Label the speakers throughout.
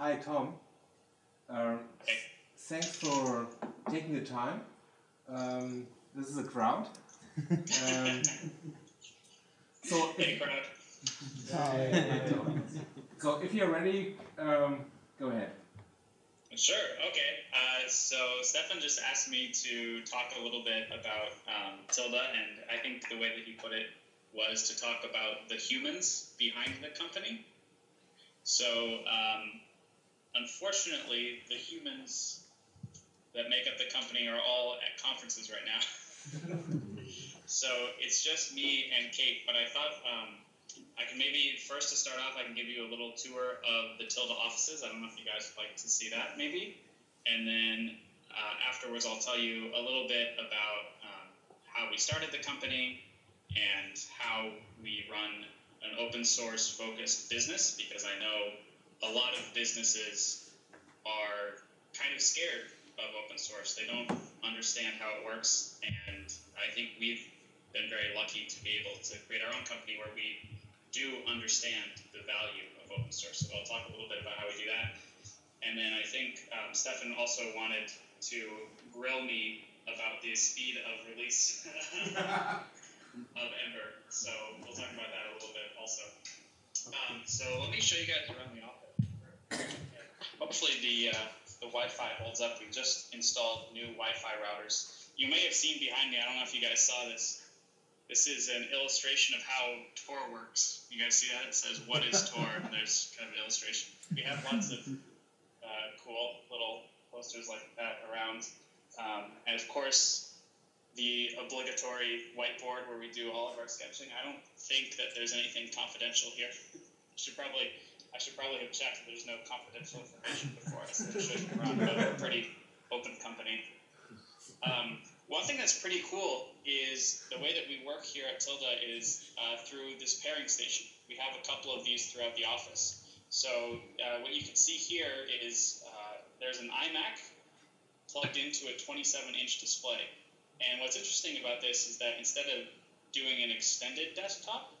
Speaker 1: Hi, Tom. Thanks for taking the time. This is a crowd. So,
Speaker 2: hey, crowd.
Speaker 1: So if you're ready, go ahead.
Speaker 2: Sure. Okay. So Stefan just asked me to talk a little bit about Tilde, and I think the way that he put it was to talk about the humans behind the company. So unfortunately, the humans that make up the company are all at conferences right now. So it's just me and Kate, but I thought I can maybe, first to start off, I can give you a little tour of the Tilde offices. I don't know if you guys would like to see that, maybe. And then afterwards, I'll tell you a little bit about how we started the company and how we run an open source focused business, because I know a lot of businesses are kind of scared of open source. They don't understand how it works, and I think we've been very lucky to be able to create our own company where we do understand the value of open source. So I'll talk a little bit about how we do that. And then I think Stefan also wanted to grill me about the speed of release of Ember. So we'll talk about that a little bit also. So let me show you guys around the office. Hopefully the Wi-Fi holds up. We just installed new Wi-Fi routers. You may have seen behind me, I don't know if you guys saw this. This is an illustration of how Tor works. You guys see that? It says, what is Tor? And there's kind of an illustration. We have lots of cool little posters like that around. And of course, the obligatory whiteboard where we do all of our sketching. I don't think that there's anything confidential here. I should probably have checked that there's no confidential information before I show you around, but we're a pretty open company. One thing that's pretty cool is the way that we work here at Tilde is through this pairing station. We have a couple of these throughout the office. So what you can see here is there's an iMac plugged into a 27-inch display. And what's interesting about this is that instead of doing an extended desktop,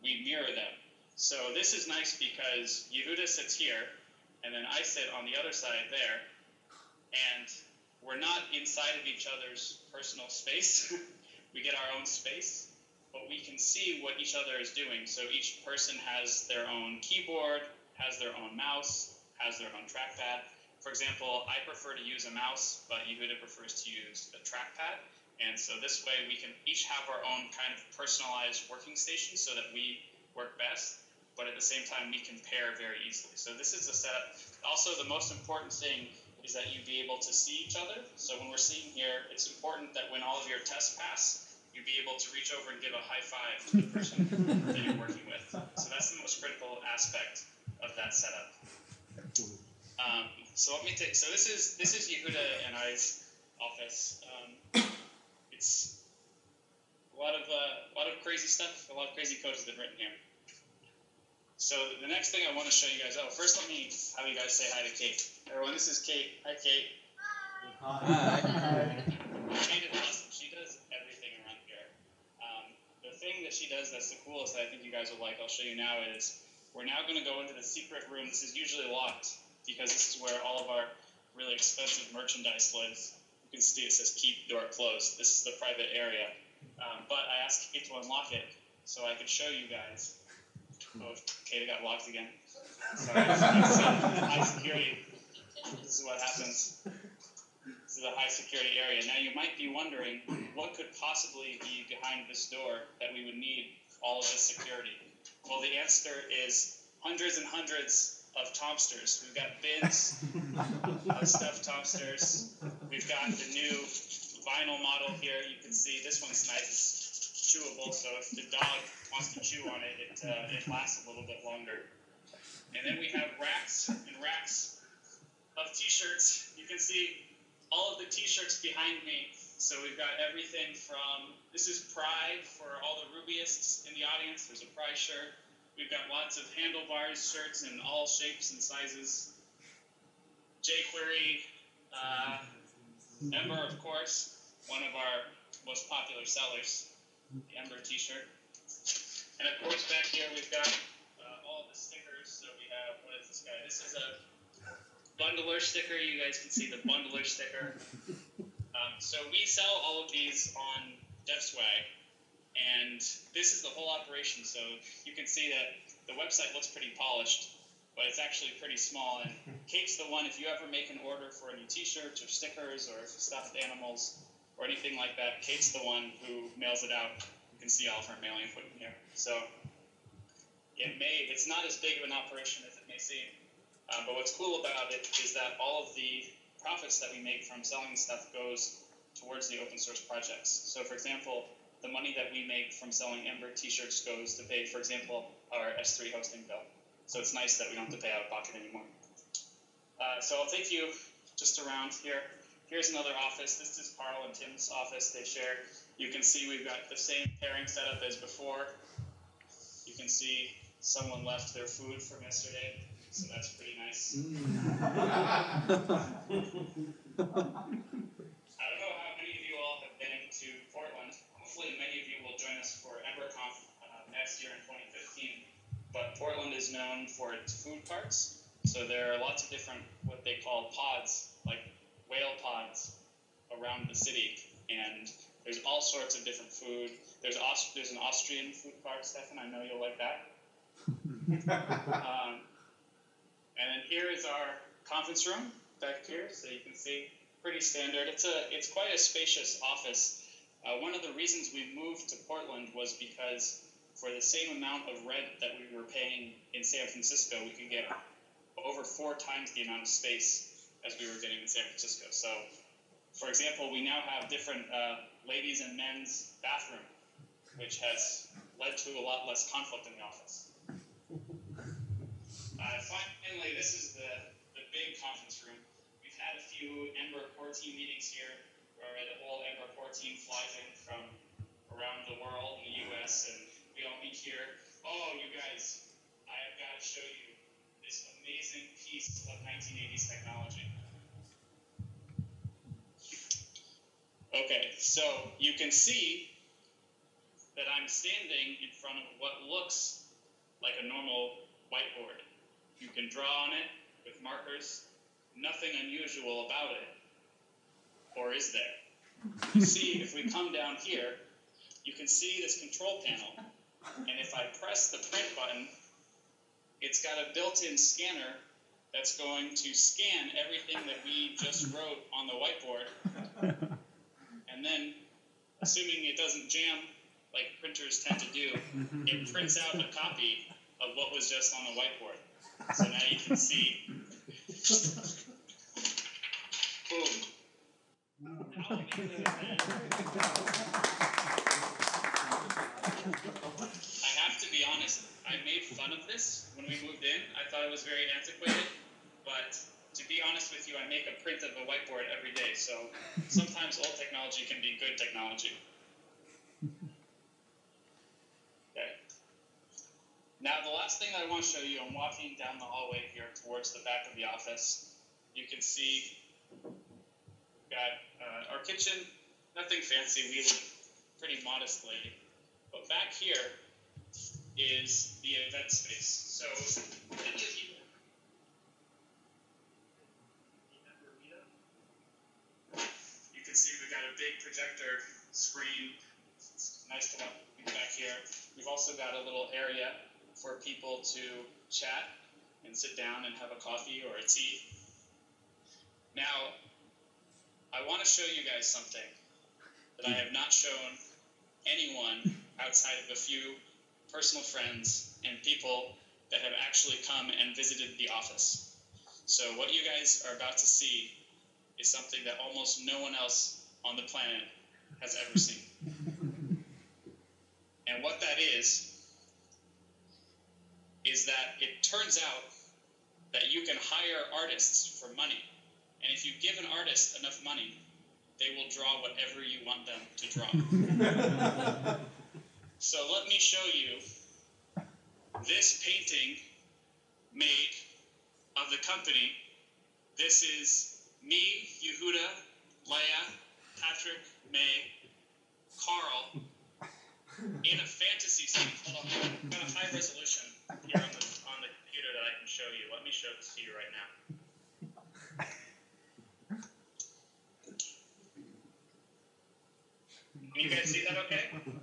Speaker 2: we mirror them. So this is nice because Yehuda sits here, and then I sit on the other side there, and we're not inside of each other's personal space. We get our own space, but we can see what each other is doing. So each person has their own keyboard, has their own mouse, has their own trackpad. For example, I prefer to use a mouse, but Yehuda prefers to use a trackpad. And so this way we can each have our own kind of personalized working station so that we work best, but at the same time we can pair very easily. So this is a setup. Also, the most important thing is that you be able to see each other. So when we're sitting here, it's important that when all of your tests pass, you be able to reach over and give a high five to the person that you're working with. So that's the most critical aspect of that setup. So let me take. So this is Yehuda and I's office. It's a lot of crazy stuff. A lot of crazy code has been written here. So the next thing I want to show you guys. Oh, first let me have you guys say hi to Kate. Everyone, this is Kate. Hi, Kate. Hi. Kate is awesome. She does everything around here. The thing that she does that's the coolest that I think you guys will like, I'll show you now, is we're now going to go into the secret room. This is usually locked because this is where all of our really expensive merchandise lives. You can see it says keep door closed. This is the private area. But I asked Kate to unlock it so I could show you guys. Oh, Kate got locked again. Sorry, high security. This is what happens. This is a high security area. Now you might be wondering, what could possibly be behind this door that we would need all of this security? Well, the answer is hundreds and hundreds of Tomsters. We've got bins of stuffed Tomsters. We've got the new vinyl model here. You can see this one's nice. It's chewable, so if the dog wants to chew on it, it lasts a little bit longer. And then we have racks and racks of T-shirts. You can see all of the T-shirts behind me. So we've got everything from, this is Pride for all the Rubyists in the audience. There's a Pride shirt. We've got lots of handlebars shirts in all shapes and sizes. jQuery, Ember, of course, one of our most popular sellers, the Ember T-shirt. And of course, back here we've got all the stickers. So we have, what is this guy? This is a bundler sticker. You guys can see the bundler sticker. So we sell all of these on DevSwag, and this is the whole operation. So you can see that the website looks pretty polished, but it's actually pretty small. And Kate's the one, if you ever make an order for any t-shirts or stickers or stuffed animals or anything like that, Kate's the one who mails it out. You can see all of her mailing equipment here. So it's not as big of an operation as it may seem. But what's cool about it is that all of the profits that we make from selling stuff goes towards the open source projects. So for example, the money that we make from selling Ember t-shirts goes to pay, for example, our S3 hosting bill. So it's nice that we don't have to pay out of pocket anymore. So I'll take you just around here. Here's another office. This is Carl and Tim's office they share. You can see we've got the same pairing setup as before. You can see someone left their food from yesterday, so that's pretty nice. I don't know how many of you all have been to Portland. Hopefully many of you will join us for EmberConf next year in 2015. But Portland is known for its food carts. So there are lots of different, what they call pods, like whale pods around the city. And there's all sorts of different food. There's an Austrian food cart, Stefan. I know you'll like that. And then here is our conference room back here. So you can see, pretty standard. It's quite a spacious office. One of the reasons we moved to Portland was because for the same amount of rent that we were paying in San Francisco, we could get over 4 times the amount of space as we were getting in San Francisco. So, for example, we now have different ladies and men's bathroom, which has led to a lot less conflict in the office. Finally, this is the big conference room. We've had a few Ember core team meetings here, where the whole Ember core team flies in from around the world in the US, and we all meet here. Oh, you guys, I have got to show you this amazing piece of 1980s technology. Okay, so you can see that I'm standing in front of what looks like a normal whiteboard. You can draw on it with markers. Nothing unusual about it. Or is there? You see, if we come down here, you can see this control panel. And if I press the print button, it's got a built-in scanner that's going to scan everything that we just wrote on the whiteboard. And then, assuming it doesn't jam like printers tend to do, it prints out a copy of what was just on the whiteboard. So now you can see. Boom. I have to be honest, I made fun of this when we moved in. I thought it was very antiquated, but to be honest with you, I make a print of a whiteboard every day, so sometimes old technology can be good technology. Okay. Now, the last thing I want to show you, I'm walking down the hallway here towards the back of the office. You can see we've got our kitchen, nothing fancy. We live pretty modestly. But back here is the event space. So many of you can see we've got a big projector screen. It's nice to have people back here. We've also got a little area for people to chat and sit down and have a coffee or a tea. Now, I want to show you guys something that I have not shown anyone outside of a few personal friends and people that have actually come and visited the office. So what you guys are about to see is something that almost no one else on the planet has ever seen. And what that is that it turns out that you can hire artists for money. And if you give an artist enough money, they will draw whatever you want them to draw. So let me show you this painting made of the company. This is me, Yehuda, Leia, Patrick, May, Carl, in a fantasy scene. Hold on, I've got a high resolution here on the computer that I can show you. Let me show this to you right now.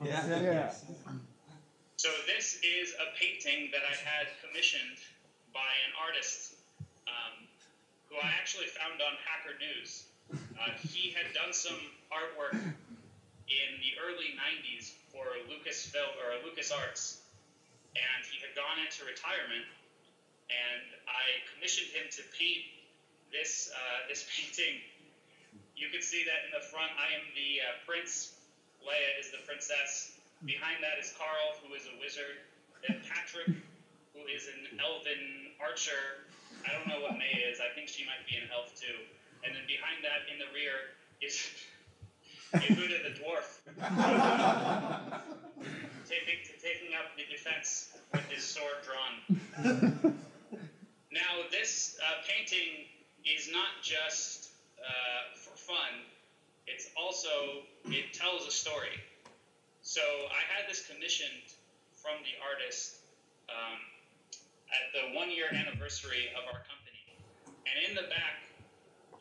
Speaker 3: Yeah.
Speaker 2: So this is a painting that I had commissioned by an artist who I actually found on Hacker News. He had done some artwork in the early 90s for LucasArts, and he had gone into retirement, and I commissioned him to paint this painting. You can see that in the front, I am the prince, Leia is the princess. Behind that is Carl, who is a wizard. Then Patrick, who is an elven archer. I don't know what May is. I think she might be an elf too. And then behind that, in the rear, is Yehuda the dwarf, taking up the defense with his sword drawn. Now, this painting is not just for fun. It's also, it tells a story. So I had this commissioned from the artist at the 1-year anniversary of our company. And in the back,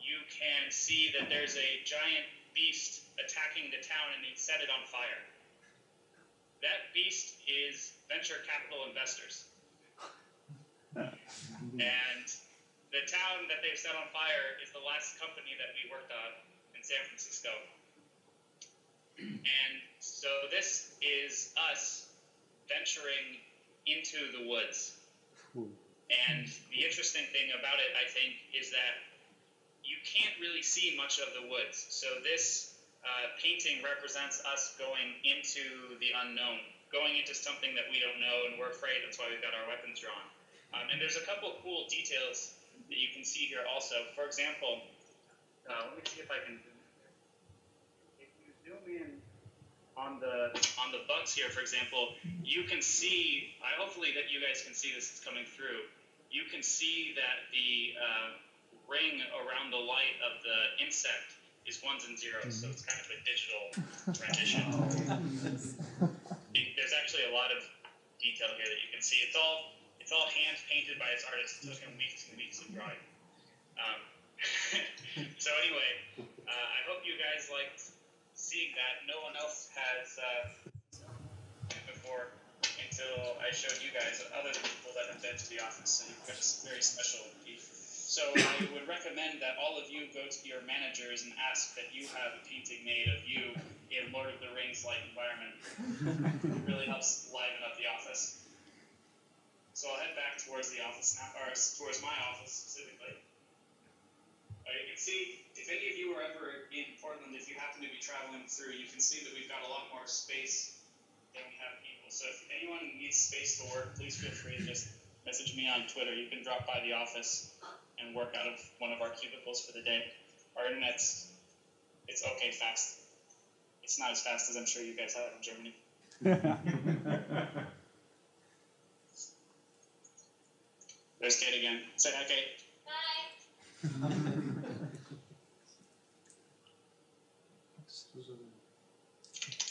Speaker 2: you can see that there's a giant beast attacking the town, and he set it on fire. That beast is venture capital investors. And the town that they've set on fire is the last company that we worked on in San Francisco. And so this is us venturing into the woods. And the interesting thing about it, I think, is that you can't really see much of the woods. So this painting represents us going into the unknown, going into something that we don't know, and we're afraid. That's why we've got our weapons drawn. And there's a couple cool details that you can see here also. For example, let me see if I can zoom in here. If you zoom in on the bugs here, for example, you can see, hopefully that you guys can see this is coming through. You can see that the ring around the light of the insect is 1s and 0s, so it's kind of a digital rendition. There's actually a lot of detail here that you can see. It's all hand painted by its artist. It took him weeks and weeks of drawing. So anyway, I hope you guys liked seeing that. No one else has before until I showed you guys, other than people that have been to the office. So you've got a very special piece. So I would recommend that all of you go to your managers and ask that you have a painting made of you in Lord of the Rings-like environment. It really helps liven up the office. So I'll head back towards the office now, or towards my office specifically. You can see, if any of you are ever in Portland, if you happen to be traveling through, you can see that we've got a lot more space than we have people. So if anyone needs space to work, please feel free to just message me on Twitter. You can drop by the office and work out of one of our cubicles for the day. Our internet's, it's okay fast. It's not as fast as I'm sure you guys have in Germany. There's Kate again. Say hi, Kate.
Speaker 4: Hi.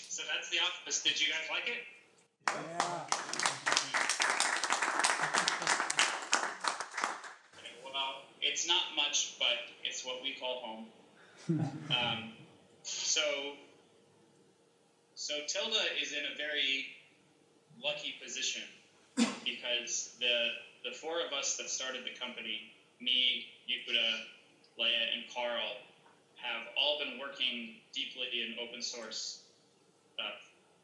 Speaker 2: So that's the office. Did you guys like it?
Speaker 3: Yeah.
Speaker 2: Okay, well, it's not much, but it's what we call home. So Tilde is in a very lucky position because the 4 of us that started the company, me, Yehuda, Leia, and Carl, have all been working deeply in open source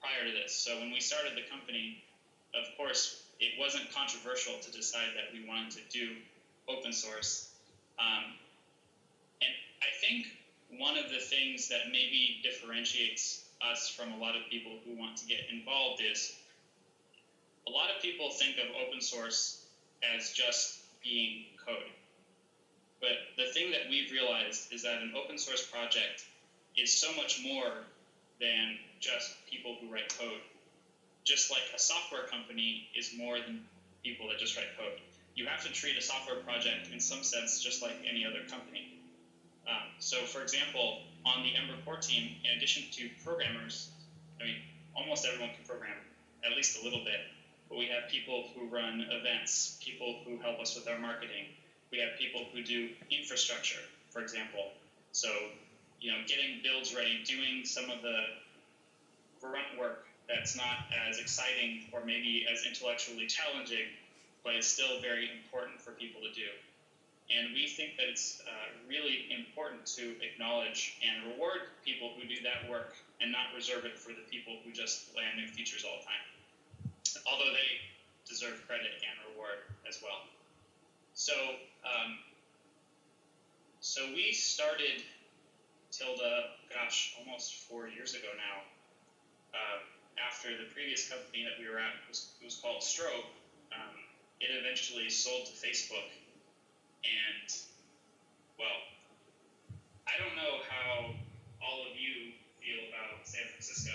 Speaker 2: prior to this. So when we started the company, of course, it wasn't controversial to decide that we wanted to do open source. And I think one of the things that maybe differentiates us from a lot of people who want to get involved is a lot of people think of open source as just being code. But the thing that we've realized is that an open source project is so much more than just people who write code. Just like a software company is more than people that just write code. You have to treat a software project in some sense just like any other company. So for example, on the Ember core team, in addition to programmers, I mean, almost everyone can program, at least a little bit. But we have people who run events, people who help us with our marketing. We have people who do infrastructure, for example. So, getting builds ready, doing some of the grunt work that's not as exciting or maybe as intellectually challenging, but is still very important for people to do. And we think that it's really important to acknowledge and reward people who do that work and not reserve it for the people who just land new features all the time, although they deserve credit and reward as well. So, so we started Tilde, gosh, almost 4 years ago now. After the previous company that we were at was called Strobe, it eventually sold to Facebook. And, well, I don't know how all of you feel about San Francisco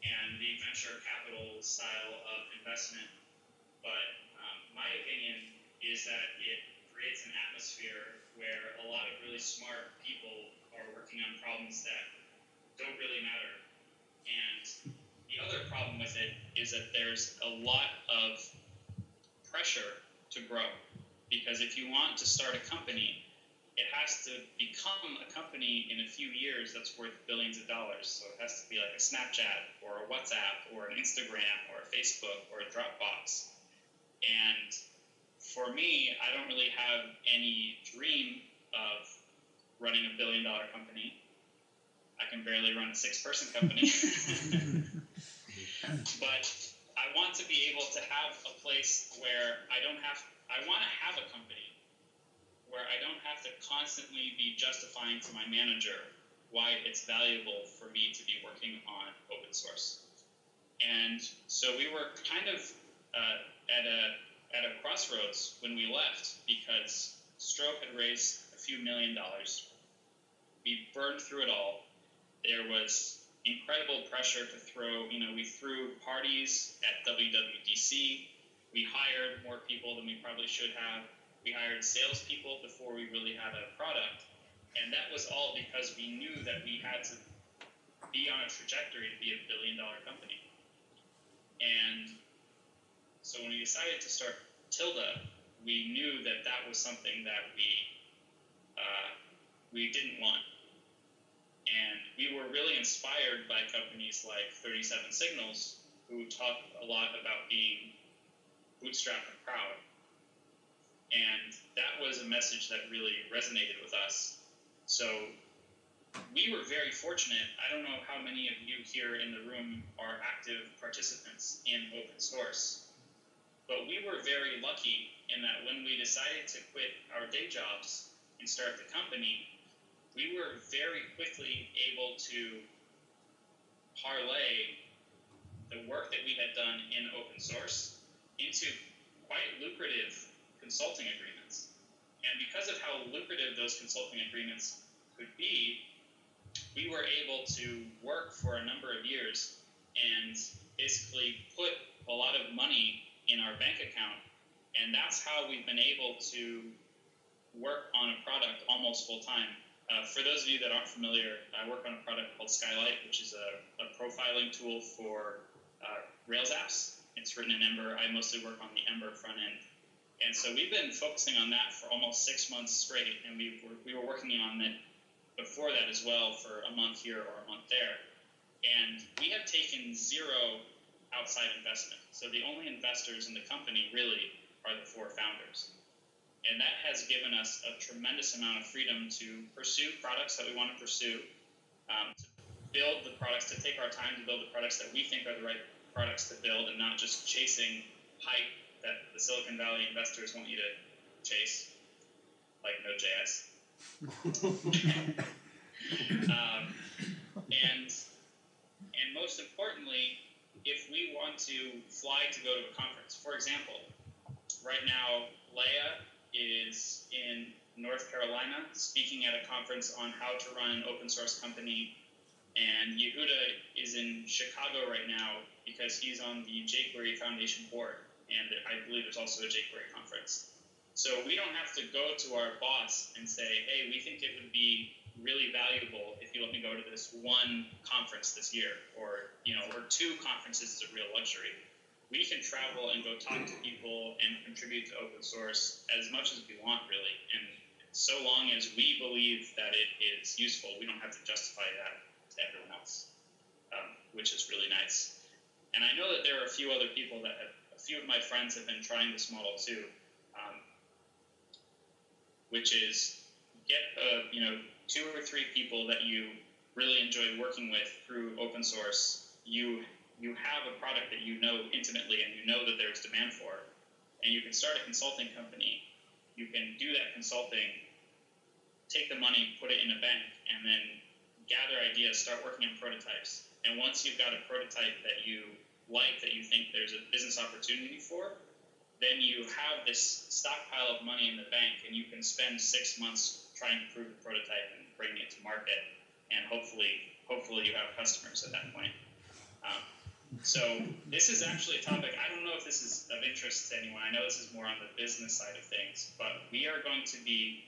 Speaker 2: and the venture capital style of investment, but my opinion is that it creates an atmosphere where a lot of really smart people are working on problems that don't really matter. And the other problem with it is that there's a lot of pressure to grow. Because if you want to start a company, it has to become a company in a few years that's worth billions of dollars. So it has to be like a Snapchat or a WhatsApp or an Instagram or a Facebook or a Dropbox. And for me, I don't really have any dream of running $1 billion company. I can barely run a 6-person company. But I want to be able to have a place where I want to have a company where I don't have to constantly be justifying to my manager why it's valuable for me to be working on open source. And so we were kind of at a crossroads when we left, because Strobe had raised a few $1 million. We burned through it all. There was incredible pressure to throw, we threw parties at WWDC. We hired more people than we probably should have. We hired salespeople before we really had a product. And that was all because we knew that we had to be on a trajectory to be $1 billion company. And so when we decided to start Tilde, we knew that that was something that we didn't want. And we were really inspired by companies like 37 Signals, who talk a lot about being bootstrapped and proud. And that was a message that really resonated with us. So we were very fortunate. I don't know how many of you here in the room are active participants in open source, but we were very lucky in that when we decided to quit our day jobs and start the company, we were very quickly able to parlay the work that we had done in open source into quite lucrative consulting agreements. And because of how lucrative those consulting agreements could be, we were able to work for a number of years and basically put a lot of money in our bank account. And that's how we've been able to work on a product almost full time. For those of you that aren't familiar, I work on a product called Skylight, which is a profiling tool for Rails apps. It's written in Ember. I mostly work on the Ember front end. And so we've been focusing on that for almost 6 months straight, and we were working on it before that as well for a month here or a month there. And we have taken zero outside investment. So the only investors in the company really are the 4 founders. And that has given us a tremendous amount of freedom to pursue products that we want to pursue, to build the products, to take our time to build the products that we think are the right products to build, and not just chasing hype that the Silicon Valley investors want you to chase, like Node.js. And most importantly, if we want to fly to go to a conference, for example, right now, Leia is in North Carolina speaking at a conference on how to run an open source company, and Yehuda is in Chicago right now because he's on the jQuery Foundation board, and I believe there's also a jQuery conference. So we don't have to go to our boss and say, hey, we think it would be really valuable if you let me go to this one conference this year, or 2 conferences is a real luxury. We can travel and go talk to people and contribute to open source as much as we want, really. And so long as we believe that it is useful, we don't have to justify that to everyone else. which is really nice. And I know that there are a few other people a few of my friends have been trying this model too, which is get 2 or 3 people that you really enjoy working with through open source. You have a product that you know intimately and you know that there's demand for, and you can start a consulting company. You can do that consulting, take the money, put it in a bank, and then gather ideas, start working on prototypes. And once you've got a prototype that you like, that you think there's a business opportunity for, then you have this stockpile of money in the bank, and you can spend 6 months trying to prove the prototype and bringing it to market, and hopefully you have customers at that point. So this is actually a topic, I don't know if this is of interest to anyone. I know this is more on the business side of things, but we are going to be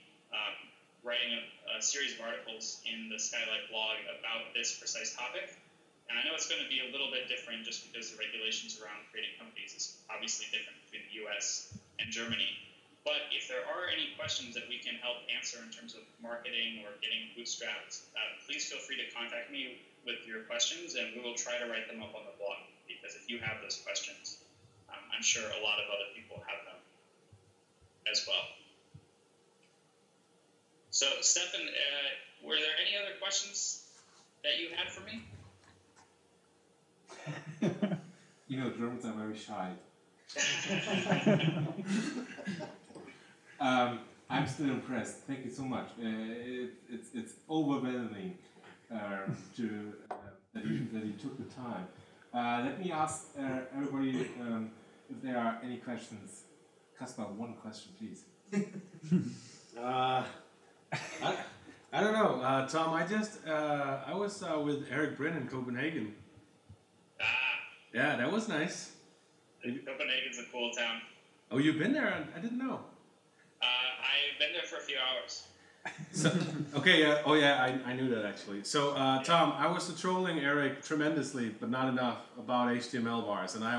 Speaker 2: writing a series of articles in the Skylight blog about this precise topic. And I know it's going to be a little bit different just because the regulations around creating companies is obviously different between the US and Germany. But if there are any questions that we can help answer in terms of marketing or getting bootstrapped, please feel free to contact me with your questions, and we will try to write them up on the blog, because if you have those questions, I'm sure a lot of other people have them as well. So, Stefan, were there any other questions that you had for me?
Speaker 1: Germans are very shy. I'm still impressed. Thank you so much. It's overwhelming that you took the time. Let me ask everybody if there are any questions. Kaspar, one question, please.
Speaker 3: I don't know, Tom. I was with Eric Brin in Copenhagen. Yeah, that was nice.
Speaker 2: Copenhagen's a cool town.
Speaker 3: Oh, you've been there? I didn't know.
Speaker 2: I've been there for a few hours.
Speaker 3: I knew that actually. So, Tom, I was trolling Eric tremendously, but not enough about HTML bars, and I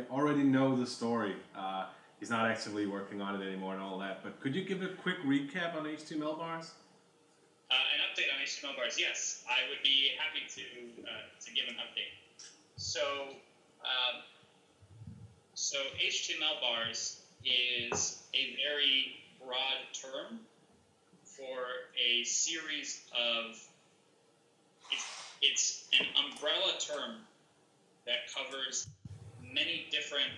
Speaker 3: already know the story. He's not actively working on it anymore and all that, but could you give a quick recap on HTML bars?
Speaker 2: An update on HTML bars, yes. I would be happy to give an update. So HTML bars is a very broad term for a series of, it's an umbrella term that covers many different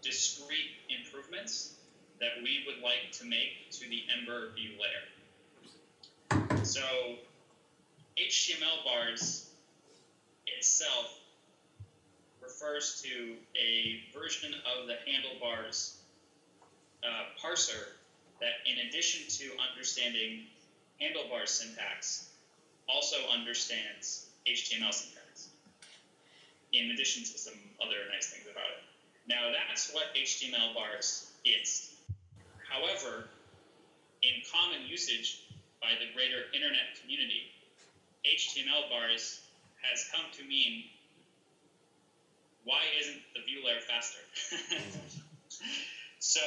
Speaker 2: discrete improvements that we would like to make to the Ember view layer. So HTML bars itself refers to a version of the handlebars parser that, in addition to understanding handlebars syntax, also understands HTML syntax, in addition to some other nice things about it. Now, that's what HTML bars is. However, in common usage by the greater internet community, HTML bars has come to mean, why isn't the view layer faster? So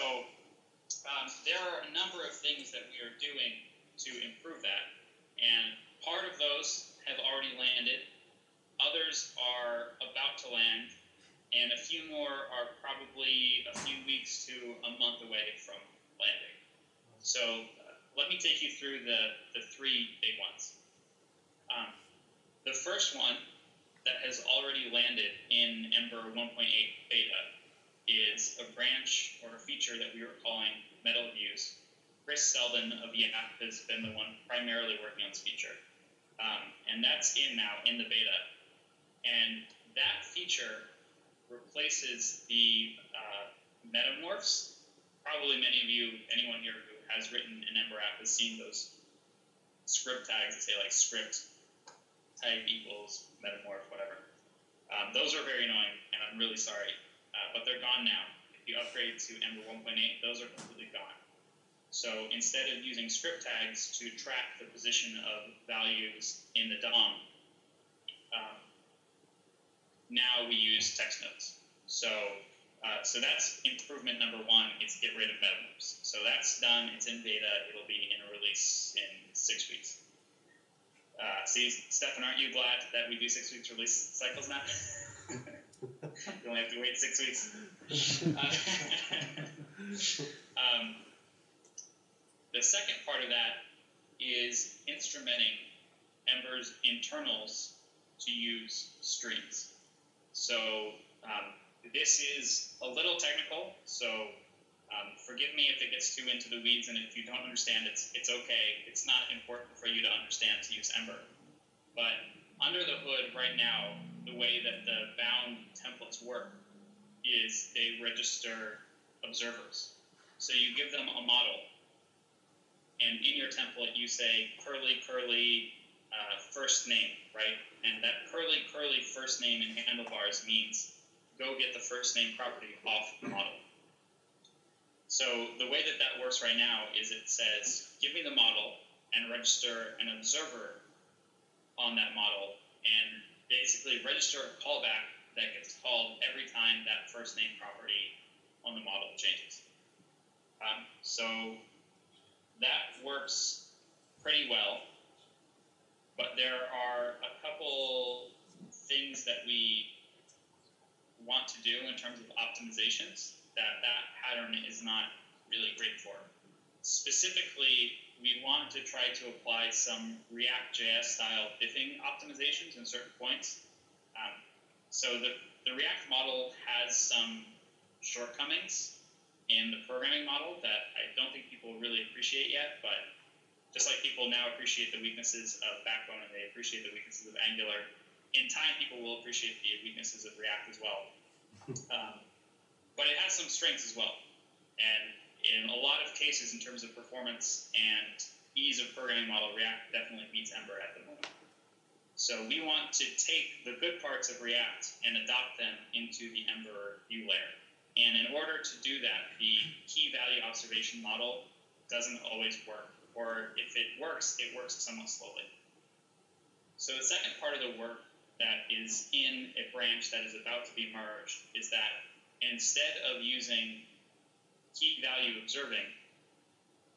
Speaker 2: there are a number of things that we are doing to improve that, and part of those have already landed, others are about to land, and a few more are probably a few weeks to a month away from landing. So let me take you through the 3 big ones. The first one that has already landed in Ember 1.8 beta is a branch or a feature that we were calling metal views. Chris Selden of the app has been the one primarily working on this feature. And that's in now, in the beta. And that feature replaces the metamorphs. Probably many of you, anyone here who has written an Ember app has seen those script tags that say like script type equals metamorph, whatever. Those are very annoying, and I'm really sorry. But they're gone now. If you upgrade to Ember 1.8, those are completely gone. So instead of using script tags to track the position of values in the DOM, now we use text nodes. So that's improvement number 1, is get rid of metamorphs. So that's done, it's in beta, it'll be in a release in 6 weeks. See, Stefan, aren't you glad that we do 6 weeks release cycles now? You only have to wait 6 weeks. The second part of that is instrumenting Ember's internals to use streams. So this is a little technical, so forgive me if it gets too into the weeds, and if you don't understand, it's okay. It's not important for you to understand to use Ember. But under the hood right now, the way that the bound templates work is they register observers. So you give them a model, and in your template you say curly curly first name, right? And that curly curly first name in handlebars means go get the first name property off the model. So the way that that works right now is it says, give me the model and register an observer on that model, and basically register a callback that gets called every time that first name property on the model changes. So that works pretty well, but there are a couple things that we want to do in terms of optimizations that pattern is not really great for. Specifically, we want to try to apply some React.js style diffing optimizations in certain points. So the React model has some shortcomings in the programming model that I don't think people really appreciate yet, but just like people now appreciate the weaknesses of Backbone and they appreciate the weaknesses of Angular, in time people will appreciate the weaknesses of React as well. But it has some strengths as well. And in a lot of cases, in terms of performance and ease of programming model, React definitely beats Ember at the moment. So we want to take the good parts of React and adopt them into the Ember view layer. And in order to do that, the key value observation model doesn't always work. Or if it works somewhat slowly. So the second part of the work that is in a branch that is about to be merged is that instead of using key value observing,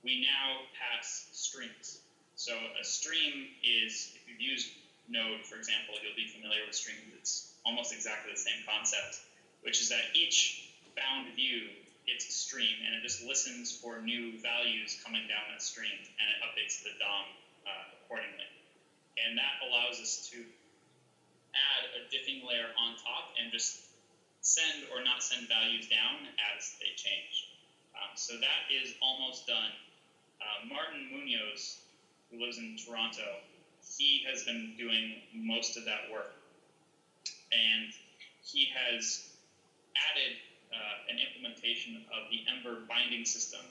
Speaker 2: we now pass streams. So a stream is, if you've used Node, for example, you'll be familiar with streams. It's almost exactly the same concept, which is that each bound view gets a stream, and it just listens for new values coming down that stream, and it updates the DOM accordingly. And that allows us to add a diffing layer on top and just send or not send values down as they change. So that is almost done. Martin Munoz, who lives in Toronto, he has been doing most of that work. And he has added an implementation of the Ember binding system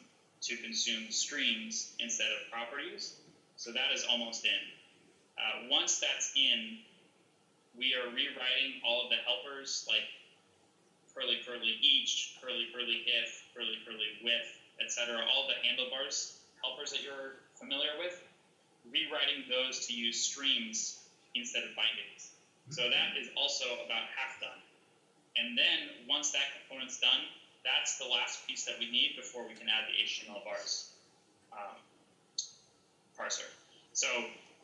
Speaker 2: to consume streams instead of properties. So that is almost in. Once that's in, we are rewriting all of the helpers like curly curly each, curly curly if, curly curly with, etc. All the handlebars helpers that you're familiar with, rewriting those to use streams instead of bindings. So that is also about half done. And then once that component's done, that's the last piece that we need before we can add the HTML bars parser. So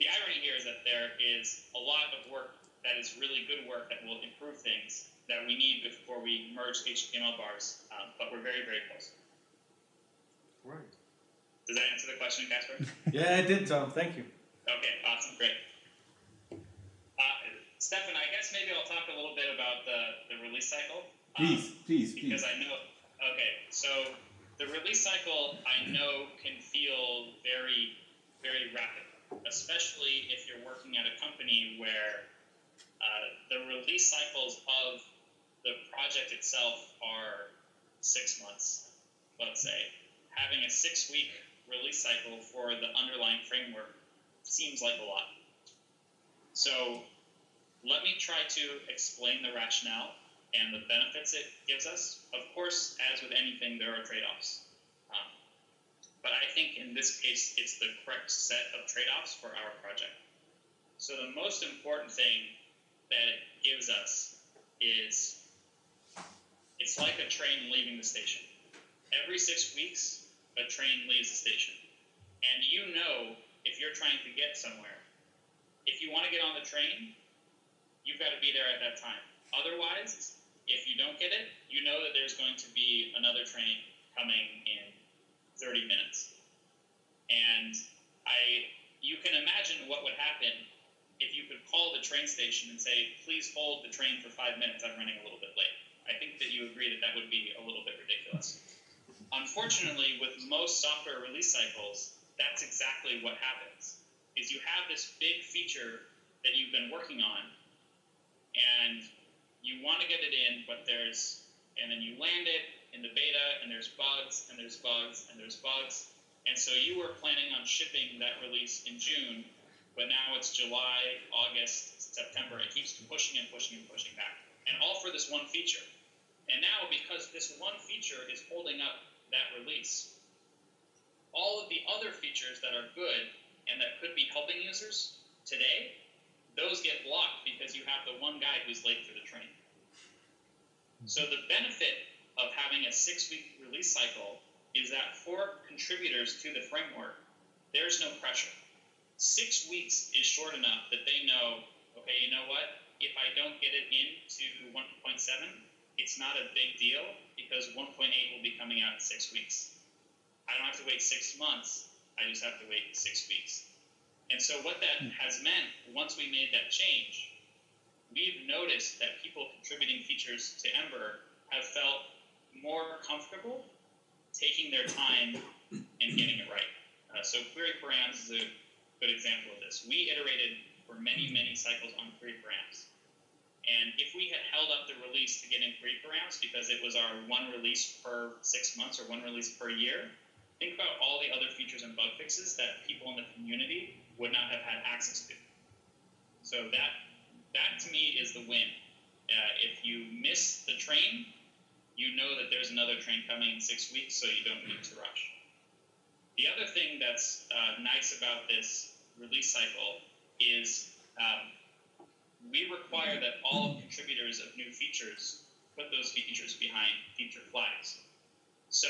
Speaker 2: the irony here is that there is a lot of work that is really good work that will improve things that we need before we merge HTML bars, but we're very, very close.
Speaker 3: Right.
Speaker 2: Does that answer the question, Casper?
Speaker 3: Yeah, it did, Tom. Thank you.
Speaker 2: Okay, awesome, great. Stefan, I guess maybe I'll talk a little bit about the release cycle.
Speaker 1: Please.
Speaker 2: Because I know, okay, so the release cycle I know can feel very, very rapid, especially if you're working at a company where the release cycles of the project itself are 6 months, let's say. Having a 6-week release cycle for the underlying framework seems like a lot. So let me try to explain the rationale and the benefits it gives us. Of course, as with anything, there are trade-offs. But I think in this case, it's the correct set of trade-offs for our project. So the most important thing that it gives us is it's like a train leaving the station. Every 6 weeks, a train leaves the station. And you know, if you're trying to get somewhere, if you want to get on the train, you've got to be there at that time. Otherwise, if you don't get it, you know that there's going to be another train coming in 30 minutes. And you can imagine what would happen if you could call the train station and say, please hold the train for 5 minutes, I'm running a little bit late. I think that you agree that that would be a little bit ridiculous. Unfortunately, with most software release cycles, that's exactly what happens, is you have this big feature that you've been working on, and you want to get it in, and then you land it in the beta, and there's bugs, and there's bugs, and there's bugs. And so you were planning on shipping that release in June, but now it's July, August, September. It keeps pushing and pushing and pushing back. And all for this one feature. And now, because this one feature is holding up that release, all of the other features that are good and that could be helping users today, those get blocked because you have the one guy who's late for the train. So the benefit of having a 6-week release cycle is that for contributors to the framework, there's no pressure. 6 weeks is short enough that they know, okay, you know what? If I don't get it into 1.7, it's not a big deal because 1.8 will be coming out in 6 weeks. I don't have to wait 6 months. I just have to wait 6 weeks. And so what that has meant, once we made that change, we've noticed that people contributing features to Ember have felt more comfortable taking their time and getting it right. So query params is a good example of this. We iterated for many, many cycles on query params. And if we had held up the release to get in query params because it was our one release per 6 months or one release per year, think about all the other features and bug fixes that people in the community would not have had access to. So that to me is the win. If you miss the train, you know that there's another train coming in 6 weeks, so you don't need to rush. The other thing that's nice about this release cycle is we require that all contributors of new features put those features behind feature flags. So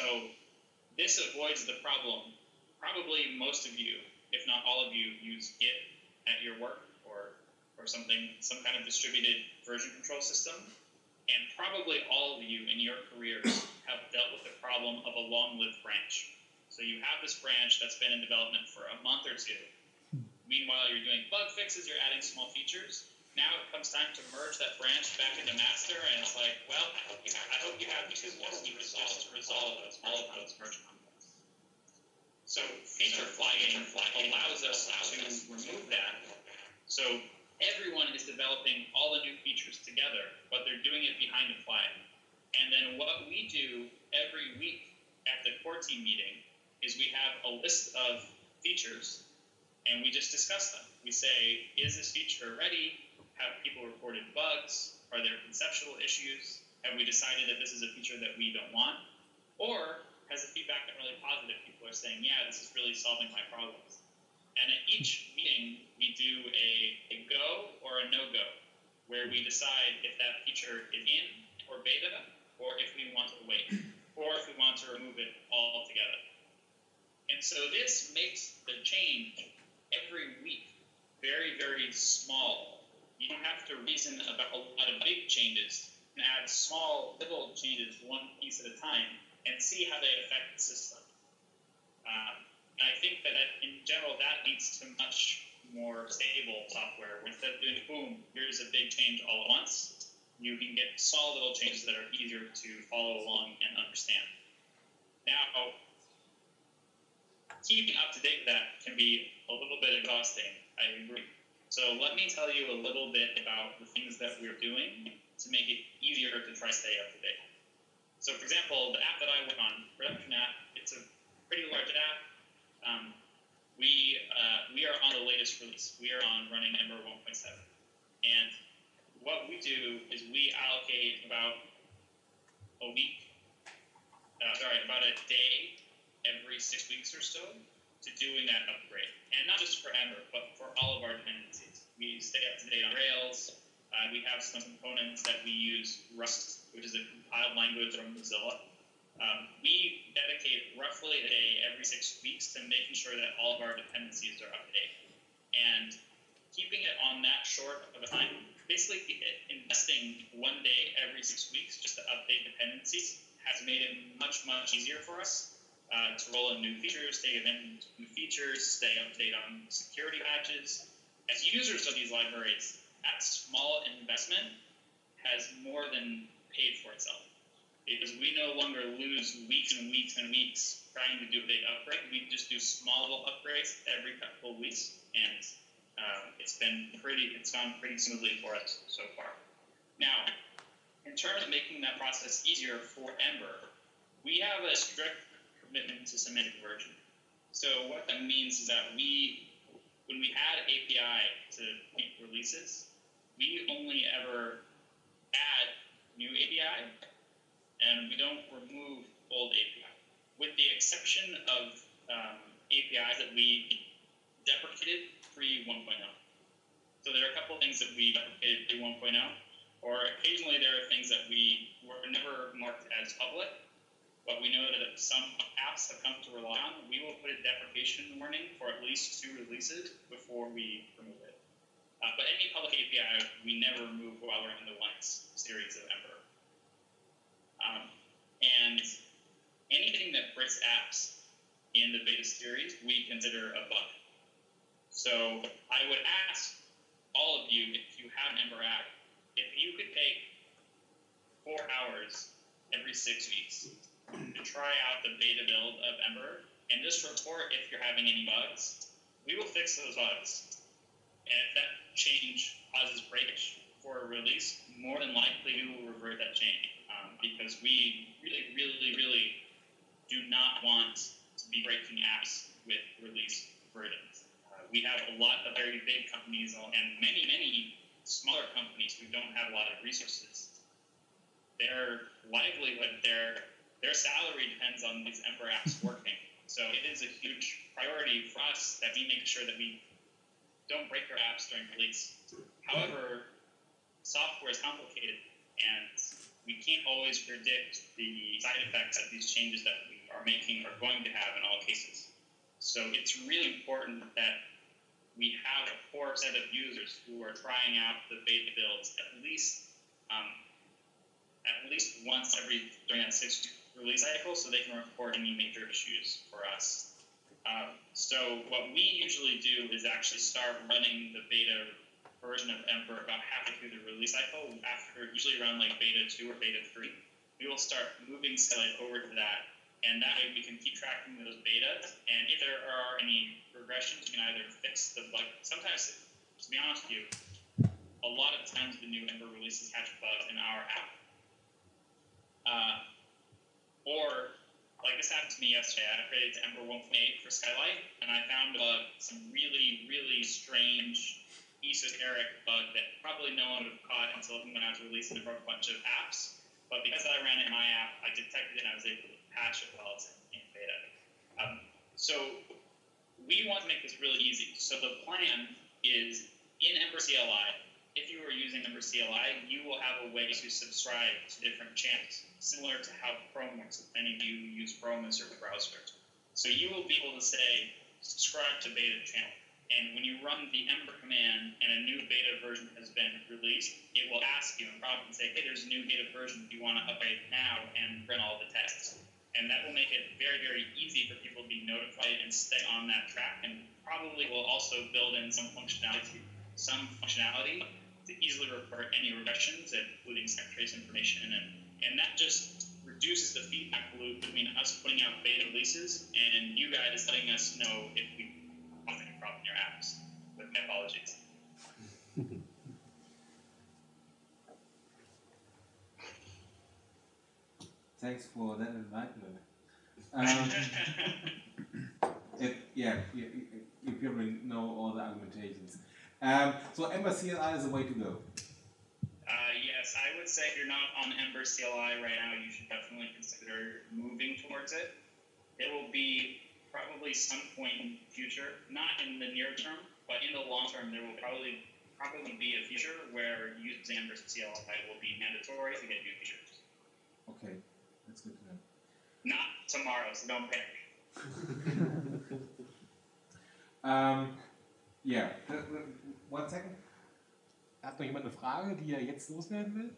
Speaker 2: this avoids the problem. Probably most of you, if not all of you, use Git at your work or some kind of distributed version control system. And probably all of you in your careers have dealt with the problem of a long-lived branch. So you have this branch that's been in development for a month or two. Meanwhile, you're doing bug fixes, you're adding small features. Now it comes time to merge that branch back into master, and it's like, well, I hope you have 2 more weeks just to resolve all of those merge conflicts. So feature flagging allows us to remove that. So everyone is developing all the new features together, but they're doing it behind a flag. And then what we do every week at the core team meeting is we have a list of features, and we just discuss them. We say, is this feature ready? Have people reported bugs? Are there conceptual issues? Have we decided that this is a feature that we don't want? Or has the feedback been really positive? People are saying, yeah, this is really solving my problems. And at each meeting, we do a go or a no-go, where we decide if that feature is in or beta, or if we want to wait, or if we want to remove it altogether. And so this makes the change every week very, very small. You don't have to reason about a lot of big changes. You can add small, little changes one piece at a time and see how they affect the system. And I think that in general, that leads to much more stable software. Instead of doing, boom, here's a big change all at once, you can get small little changes that are easier to follow along and understand. Now, keeping up to date with that can be a little bit exhausting, I agree. So let me tell you a little bit about the things that we're doing to make it easier to try to stay up to date. So for example, the app that I work on, production app, it's a pretty large app. We are on the latest release. We are on running Ember 1.7. And what we do is we allocate about a day every 6 weeks or so to doing that upgrade. And not just for Ember, but for all of our dependencies. We stay up to date on Rails. We have some components that we use Rust, which is a compiled language from Mozilla. We dedicate roughly a day every 6 weeks to making sure that all of our dependencies are up to date. And keeping it on that short of a time, basically investing 1 day every 6 weeks just to update dependencies, has made it much, much easier for us to roll in new features, stay in new features, stay up to date on security patches. As users of these libraries, that small investment has more than paid for itself, because we no longer lose weeks and weeks and weeks trying to do a big upgrade. We just do small little upgrades every couple of weeks, and it's gone pretty smoothly for us so far. Now, in terms of making that process easier for Ember, we have a strict commitment to semantic version. So what that means is that when we add API to releases, we only ever add new API, and we don't remove old API, with the exception of APIs that we deprecated pre-1.0. So there are a couple of things that we deprecated pre-1.0, or occasionally there are things that we were never marked as public, but we know that some apps have come to rely on. We will put a deprecation warning for at least 2 releases before we remove it. But any public API, we never remove while we're in the 1 series of Ember. And anything that breaks apps in the beta series, we consider a bug. So I would ask all of you, if you have an Ember app, if you could take 4 hours every 6 weeks to try out the beta build of Ember and just report if you're having any bugs, we will fix those bugs. And if that change causes breakage for a release, more than likely we will revert that change, because we really do not want to be breaking apps with release versions. We have a lot of very big companies and many smaller companies who don't have a lot of resources. Their livelihood, their salary depends on these Ember apps working. So it is a huge priority for us that we make sure that we don't break our apps during release. However, software is complicated, and we can't always predict the side effects that these changes that we are making are going to have in all cases. So it's really important that we have a core set of users who are trying out the beta builds at least once during that 6 release cycle, so they can report any major issues for us. So what we usually do is actually start running the beta version of Ember about halfway through the release cycle, usually around like beta 2 or beta 3. We will start moving Skylight over to that, and that way we can keep tracking those betas, and if there are any regressions, we can either fix the bug. Sometimes, to be honest with you, a lot of times the new Ember releases catch bugs in our app. Or, like this happened to me yesterday, I upgraded to Ember 1.8 for Skylight, and I found some really strange, esoteric bug that probably no one would have caught until it went out to release and it broke a bunch of apps. But because I ran it in my app, I detected it and I was able to patch it while it's in beta. So we want to make this really easy. So the plan is in Ember CLI, if you are using Ember CLI, you will have a way to subscribe to different channels, similar to how Chrome works, if any of you use Chrome as your browser. So you will be able to say, subscribe to beta channel. And when you run the Ember command and a new beta version has been released, it will ask you and prompt and say, hey, there's a new beta version. Do you want to upgrade now and run all the tests? And that will make it very easy for people to be notified and stay on that track, and probably will also build in some functionality to easily report any regressions, including stack trace information. And that just reduces the feedback loop between us putting out beta releases and you guys letting us know if we have any problem in your apps. With my apologies.
Speaker 1: Thanks for that enlightenment. You probably know all the argumentations. So Ember CLI is the way to go.
Speaker 2: Yes, I would say if you're not on Ember CLI right now, you should definitely consider moving towards it. It will be probably some point in the future, not in the near term, but in the long term, there will probably be a future where using Ember CLI will be mandatory to get new features.
Speaker 1: Okay, that's good to know.
Speaker 2: Not tomorrow, so don't panic.
Speaker 1: Yeah. One second. Hat noch jemand eine Frage, die er jetzt loswerden will?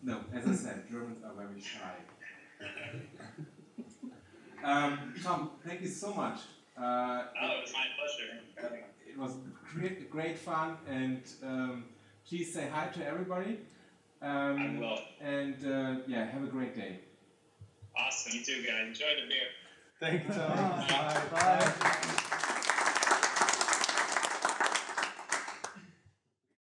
Speaker 1: No, as I said, Germans are very shy. Tom, thank you so much.
Speaker 2: It was my pleasure.
Speaker 1: It was great fun, and please say hi to everybody.
Speaker 2: I will.
Speaker 1: And yeah, have a great day.
Speaker 2: Awesome, you too, guys. Enjoy the beer.
Speaker 3: Thank you, Tom.
Speaker 4: Bye.